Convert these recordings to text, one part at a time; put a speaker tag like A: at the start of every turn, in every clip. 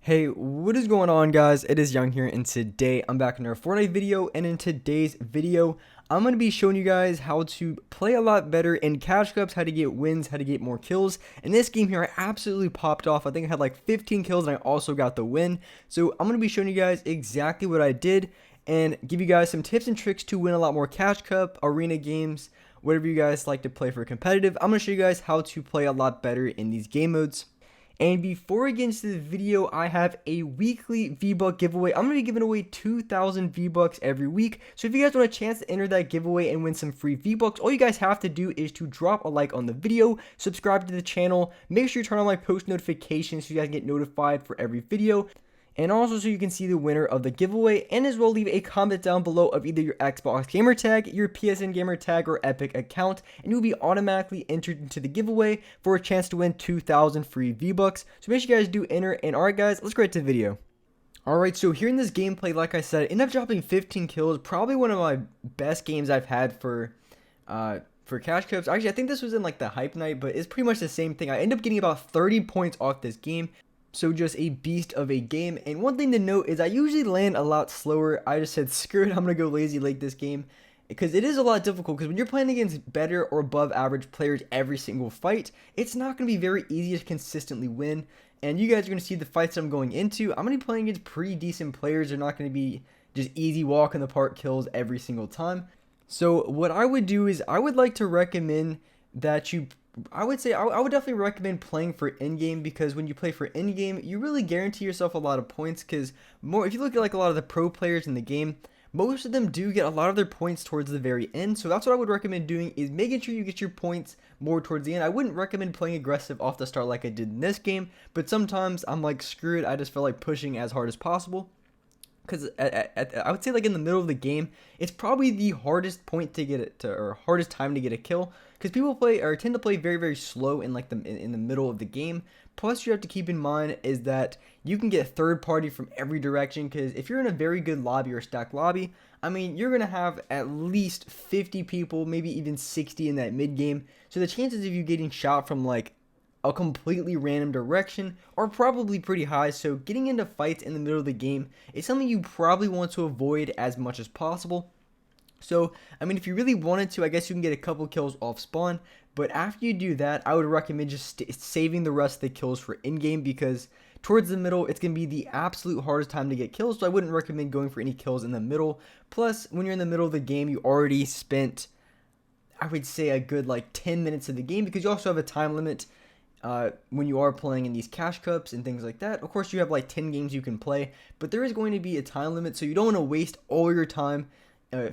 A: Hey, what is going on, guys? It is Young here, and today I'm back in our Fortnite video, and in today's video, I'm going to be showing you guys how to play a lot better in cash cups, how to get wins, how to get more kills. In this game here, I absolutely popped off. I think I had like 15 kills, and I also got the win. So I'm going to be showing you guys exactly what I did, and give you guys some tips and tricks to win a lot more cash cup, arena games, whatever you guys like to play for competitive. I'm going to show you guys how to play a lot better in these game modes. And before we get into the video, I have a weekly V-Buck giveaway. I'm going to be giving away 2,000 V-Bucks every week. So if you guys want a chance to enter that giveaway and win some free V-Bucks, all you guys have to do is to drop a like on the video, subscribe to the channel, make sure you turn on my post notifications so you guys get notified for every video. And also so you can see the winner of the giveaway, and as well leave a comment down below of either your Xbox gamer tag, your PSN gamer tag, or Epic account, and you'll be automatically entered into the giveaway for a chance to win 2,000 free V-Bucks. So make sure you guys do enter, and alright guys, let's get to the video. Alright, so here in this gameplay, like I said, I ended up dropping 15 kills, probably one of my best games I've had for cash cups. Actually, I think this was in like the hype night, but it's pretty much the same thing. I ended up getting about 30 points off this game. So just a beast of a game. And one thing to note is I usually land a lot slower. I just said, screw it, I'm going to go lazy late this game. Because it is a lot difficult, because when you're playing against better or above average players every single fight, it's not going to be very easy to consistently win. And you guys are going to see the fights I'm going into. I'm going to be playing against pretty decent players. They're not going to be just easy walk in the park kills every single time. So what I would do is I would like to recommend that I would definitely recommend playing for in-game, because when you play for in-game, you really guarantee yourself a lot of points, because if you look at like a lot of the pro players in the game, most of them do get a lot of their points towards the very end. So that's what I would recommend doing, is making sure you get your points more towards the end. I wouldn't recommend playing aggressive off the start like I did in this game, but sometimes I'm like, screw it, I just feel like pushing as hard as possible. Because I would say like in the middle of the game, it's probably the hardest point to get it to, or hardest time to get a kill, because people tend to play very slow in like in the middle of the game. Plus, you have to keep in mind is that you can get third party from every direction, because if you're in a very good lobby or stacked lobby, I mean, you're gonna have at least 50 people, maybe even 60 in that mid game. So the chances of you getting shot from like a completely random direction are probably pretty high. So getting into fights in the middle of the game is something you probably want to avoid as much as possible. So, I mean, if you really wanted to, I guess you can get a couple kills off spawn, but after you do that, I would recommend just saving the rest of the kills for in-game, because towards the middle, it's going to be the absolute hardest time to get kills, so I wouldn't recommend going for any kills in the middle. Plus, when you're in the middle of the game, you already spent, I would say, a good like 10 minutes of the game, because you also have a time limit when you are playing in these cash cups and things like that. Of course, you have like 10 games you can play, but there is going to be a time limit, so you don't want to waste all your time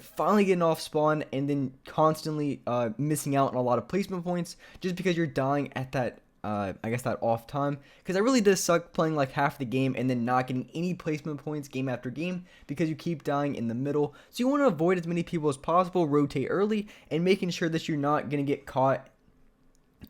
A: finally getting off spawn and then constantly missing out on a lot of placement points just because you're dying at that I guess that off time. Because it really does suck playing like half the game and then not getting any placement points game after game because you keep dying in the middle. So you want to avoid as many people as possible, rotate early, and making sure that you're not going to get caught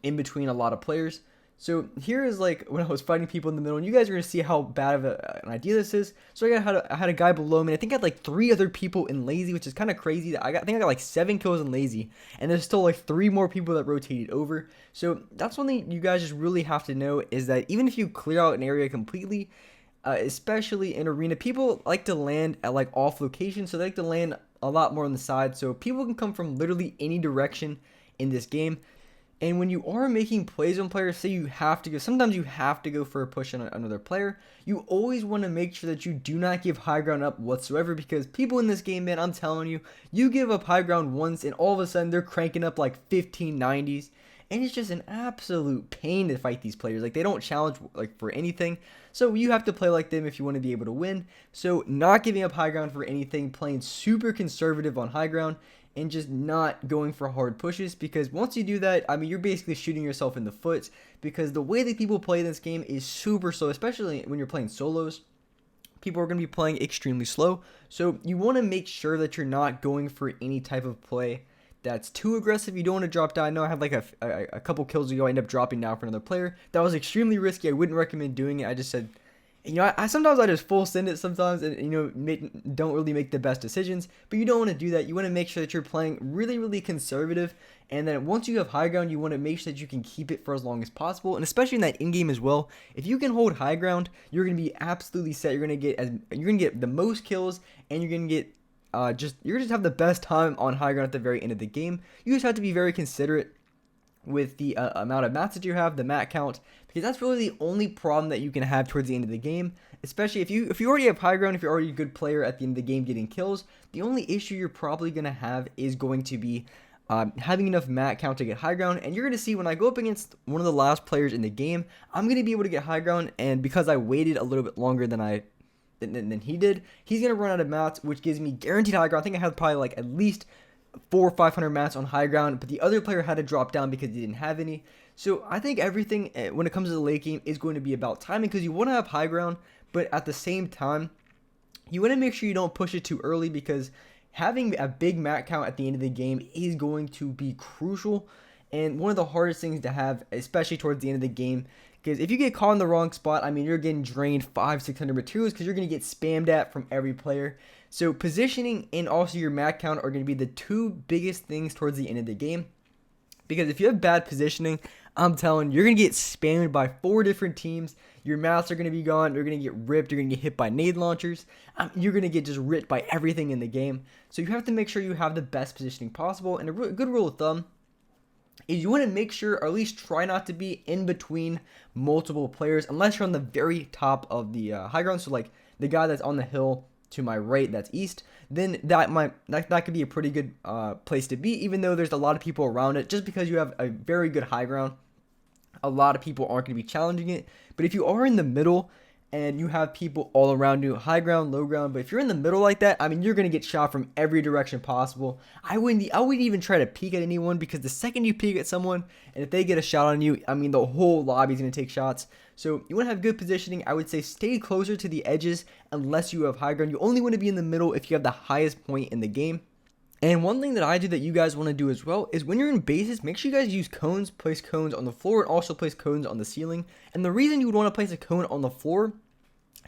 A: in between a lot of players. So here is like when I was fighting people in the middle, and you guys are going to see how bad of an idea this is. So I had a guy below me, and I think I had like 3 other people in lazy, which is kind of crazy. I think I got like 7 kills in lazy, and there's still like 3 more people that rotated over. So that's one thing you guys just really have to know, is that even if you clear out an area completely, especially in arena, people like to land at like off locations, so they like to land a lot more on the side. So people can come from literally any direction in this game. And when you are making plays on players, say you have to go, sometimes you have to go for a push on another player, you always want to make sure that you do not give high ground up whatsoever, because people in this game, man, I'm telling you, you give up high ground once and all of a sudden they're cranking up like 1590s, and it's just an absolute pain to fight these players. Like, they don't challenge like for anything, so you have to play like them if you want to be able to win. So not giving up high ground for anything, playing super conservative on high ground, and just not going for hard pushes, because once you do that, I mean, you're basically shooting yourself in the foot, because the way that people play this game is super slow, especially when you're playing solos. People are going to be playing extremely slow, so you want to make sure that you're not going for any type of play that's too aggressive. You don't want to drop down. I know I had like a couple kills ago, I ended up dropping down for another player. That was extremely risky. I wouldn't recommend doing it. I just said, I sometimes I just full send it sometimes, and don't really make the best decisions. But you don't want to do that. You want to make sure that you're playing really, really conservative, and then once you have high ground, you want to make sure that you can keep it for as long as possible, and especially in that in game as well. If you can hold high ground, you're gonna be absolutely set. You're gonna get the most kills, and you're gonna get you're gonna just have the best time on high ground at the very end of the game. You just have to be very considerate with the amount of mats that you have, the mat count, because that's really the only problem that you can have towards the end of the game. Especially if you already have high ground, if you're already a good player at the end of the game getting kills, the only issue you're probably gonna have is going to be having enough mat count to get high ground. And you're gonna see when I go up against one of the last players in the game, I'm gonna be able to get high ground, and because I waited a little bit longer than he did, he's gonna run out of mats, which gives me guaranteed high ground. I think I had probably like at least 400 or 500 mats on high ground, but the other player had to drop down because he didn't have any. So I think everything when it comes to the late game is going to be about timing, because you want to have high ground, but at the same time you want to make sure you don't push it too early, because having a big mat count at the end of the game is going to be crucial and one of the hardest things to have, especially towards the end of the game. Because if you get caught in the wrong spot, I mean, you're getting drained 500-600 materials, because you're going to get spammed at from every player. So positioning and also your mat count are going to be the two biggest things towards the end of the game. Because if you have bad positioning, I'm telling you, you're going to get spammed by 4 different teams. Your mats are going to be gone. You're going to get ripped. You're going to get hit by nade launchers. You're going to get just ripped by everything in the game. So you have to make sure you have the best positioning possible. And a good rule of thumb is you want to make sure, or at least try not to be in between multiple players, unless you're on the very top of the high ground. So like the guy that's on the hill to my right, that's east, then that could be a pretty good place to be, even though there's a lot of people around it. Just because you have a very good high ground, a lot of people aren't going to be challenging it. But if you are in the middle and you have people all around you, high ground, low ground, but if you're in the middle like that, I mean, you're going to get shot from every direction possible. I wouldn't even try to peek at anyone, because the second you peek at someone and if they get a shot on you, I mean, the whole lobby is going to take shots. So you want to have good positioning. I would say stay closer to the edges unless you have high ground. You only want to be in the middle if you have the highest point in the game. And one thing that I do that you guys want to do as well is when you're in bases, make sure you guys use cones, place cones on the floor, and also place cones on the ceiling. And the reason you would want to place a cone on the floor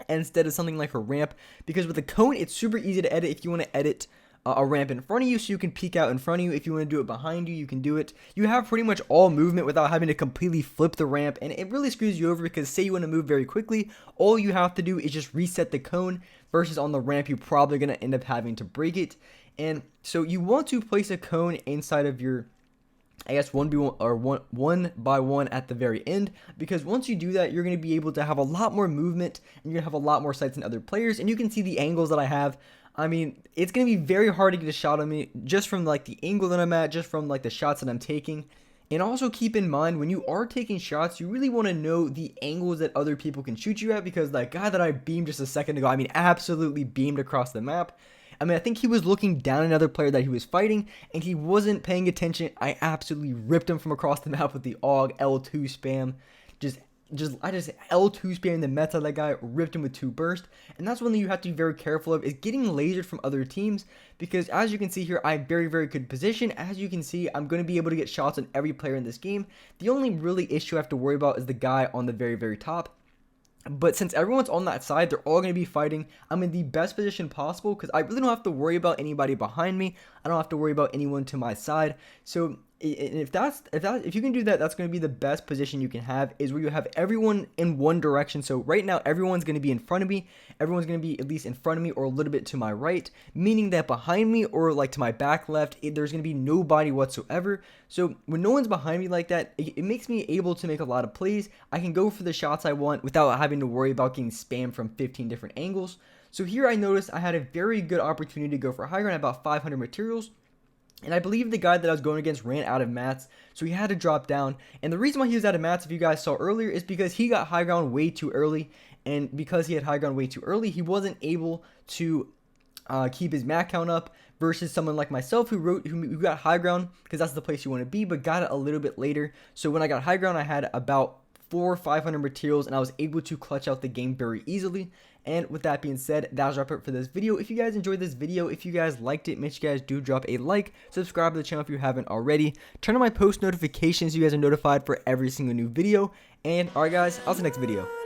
A: instead of something like a ramp, because with a cone, it's super easy to edit if you want to edit a ramp in front of you, so you can peek out in front of you. If you want to do it behind you, you can do it. You have pretty much all movement without having to completely flip the ramp, and it really screws you over, because say you want to move very quickly, all you have to do is just reset the cone, versus on the ramp, you're probably going to end up having to break it. And so you want to place a cone inside of your, I guess, 1v1 or one by one at the very end, because once you do that, you're going to be able to have a lot more movement, and you're going to have a lot more sights than other players. And you can see the angles that I have. I mean, it's going to be very hard to get a shot on me just from like the angle that I'm at, just from like the shots that I'm taking. And also keep in mind, when you are taking shots, you really want to know the angles that other people can shoot you at, because that guy that I beamed just a second ago, I mean, absolutely beamed across the map. I mean, I think he was looking down at another player that he was fighting, and he wasn't paying attention. I absolutely ripped him from across the map with the AUG L2 spam. I just L2 spam the meta that guy, ripped him with 2 burst. And that's one thing you have to be very careful of, is getting lasered from other teams, because as you can see here, I have very, very good position. As you can see, I'm going to be able to get shots on every player in this game. The only really issue I have to worry about is the guy on the very, very top. But since everyone's on that side, they're all going to be fighting. I'm in the best position possible, because I really don't have to worry about anybody behind me. I don't have to worry about anyone to my side. So if you can do that, that's going to be the best position you can have, is where you have everyone in one direction. So right now, everyone's going to be in front of me. Everyone's going to be at least in front of me or a little bit to my right, meaning that behind me or like to my back left, there's going to be nobody whatsoever. So when no one's behind me like that, it makes me able to make a lot of plays. I can go for the shots I want without having to worry about getting spammed from 15 different angles. So here I noticed I had a very good opportunity to go for high ground, about 500 materials. And I believe the guy that I was going against ran out of mats, so he had to drop down. And the reason why he was out of mats, if you guys saw earlier, is because he got high ground way too early. And because he had high ground way too early, he wasn't able to keep his mat count up, versus someone like myself who got high ground, because that's the place you want to be, but got it a little bit later. So when I got high ground, I had about 400 or 500 materials, and I was able to clutch out the game very easily. And with that being said, that was wrap up for this video. If you guys enjoyed this video, if you guys liked it, make sure you guys do drop a like, subscribe to the channel if you haven't already, turn on my post notifications so you guys are notified for every single new video. And alright guys, I'll see you next video.